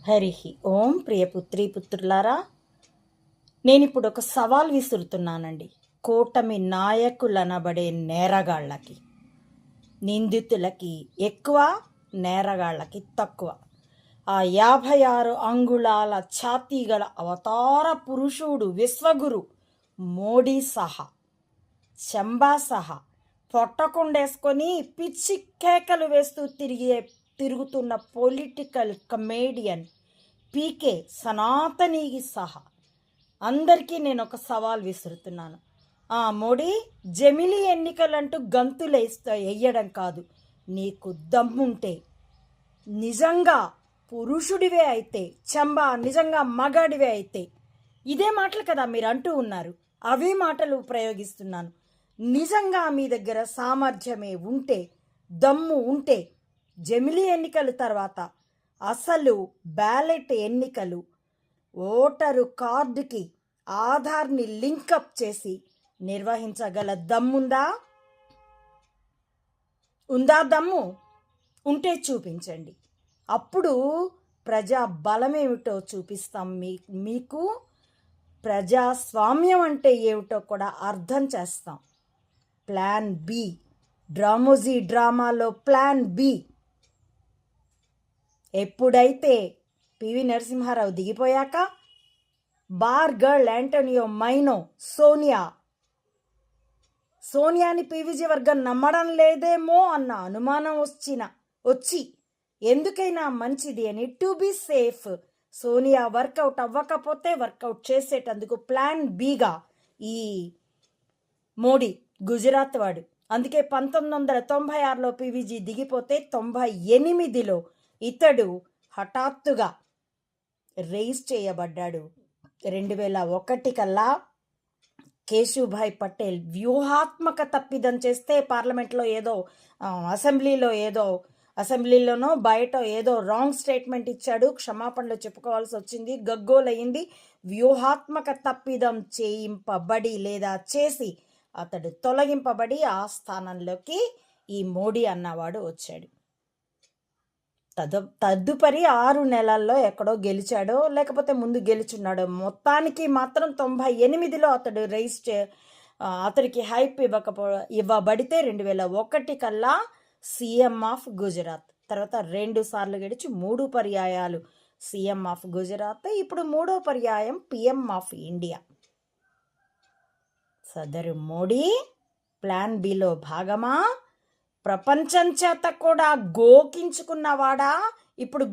హరి ఓం ప్రియపుత్రి పుత్రులారా, నేనిప్పుడు ఒక సవాల్ విసురుతున్నానండి. కూటమి నాయకులనబడే నేరగాళ్ళకి, నిందితులకి ఎక్కువ, నేరగాళ్ళకి తక్కువ. ఆ 56 అంగుళాల ఛాతీగల అవతార పురుషుడు విశ్వగురు మోడీ సహా, చంబా సహా పొట్టకుండేసుకొని పిచ్చి కేకలు వేస్తూ తిరుగుతున్న పొలిటికల్ కమేడియన్ పీకే సనాతనికి సహా అందరికీ నేను ఒక సవాల్ విసురుతున్నాను. మోడీ, జమిలీ ఎన్నికలంటూ గంతులు వేయడం కాదు, నీకు దమ్ముంటే, నిజంగా పురుషుడివే అయితే, చంబా నిజంగా మగాడివే అయితే, ఇదే మాటలు కదా మీరు అంటూ ఉన్నారు, అవే మాటలు ప్రయోగిస్తున్నాను. నిజంగా మీ దగ్గర సామర్థ్యమే ఉంటే, దమ్ము ఉంటే, జమిలీ ఎన్నికల తర్వాత అసలు బ్యాలెట్ ఎన్నికలు, ఓటరు కార్డుకి ఆధార్ని లింకప్ చేసి నిర్వహించగల దమ్ముందా? దమ్ము ఉంటే చూపించండి. అప్పుడు ప్రజా బలమేమిటో చూపిస్తాం. మీకు ప్రజాస్వామ్యం అంటే ఏమిటో కూడా అర్థం చేస్తాం. ప్లాన్ బి, డ్రామాలో ప్లాన్ బి. ఎప్పుడైతే పివి నరసింహారావు దిగిపోయాక బార్ గర్ల్ యాంటోనియో మైనో సోనియాని పీవీజీ వర్గం నమ్మడం లేదేమో అన్న అనుమానం వచ్చి ఎందుకైనా మంచిది అని to be safe Sonia work out అవ్వకపోతే వర్కౌట్ చేసేటందుకు ప్లాన్ బిగా ఈ మోడీ గుజరాత్ వాడు. అందుకే 1996లో పీవీజీ దిగిపోతే 98లో ఇతడు హఠాత్తుగా రేస్ చేయబడ్డాడు. 2001 కల్లా కేశుభాయ్ పటేల్ వ్యూహాత్మక తప్పిదం చేస్తే పార్లమెంట్లో అసెంబ్లీలోనో బయట ఏదో రాంగ్ స్టేట్మెంట్ ఇచ్చాడు, క్షమాపణలు చెప్పుకోవాల్సి వచ్చింది, గగ్గోలయ్యింది. వ్యూహాత్మక తప్పిదం చేసి అతడు తొలగింపబడి ఆ స్థానంలోకి ఈ మోడీ అన్నవాడు వచ్చాడు. తదుపరి 6 నెలల్లో ఎక్కడో గెలిచాడో లేకపోతే ముందు గెలుచున్నాడో, మొత్తానికి మాత్రం 98లో అతడు అతడికి హైప్ ఇవ్వబడితే 2001 కల్లా సీఎం ఆఫ్ గుజరాత్, తర్వాత 2 సార్లు గెలిచి 3 పర్యాయాలు సీఎం ఆఫ్ గుజరాత్, ఇప్పుడు 3వ పర్యాయం పిఎం ఆఫ్ ఇండియా. సదరు మోడీ ప్లాన్ బిలో భాగమా? ప్రపంచం చేత కూడా గోకించుకున్నవాడా? ఇప్పుడు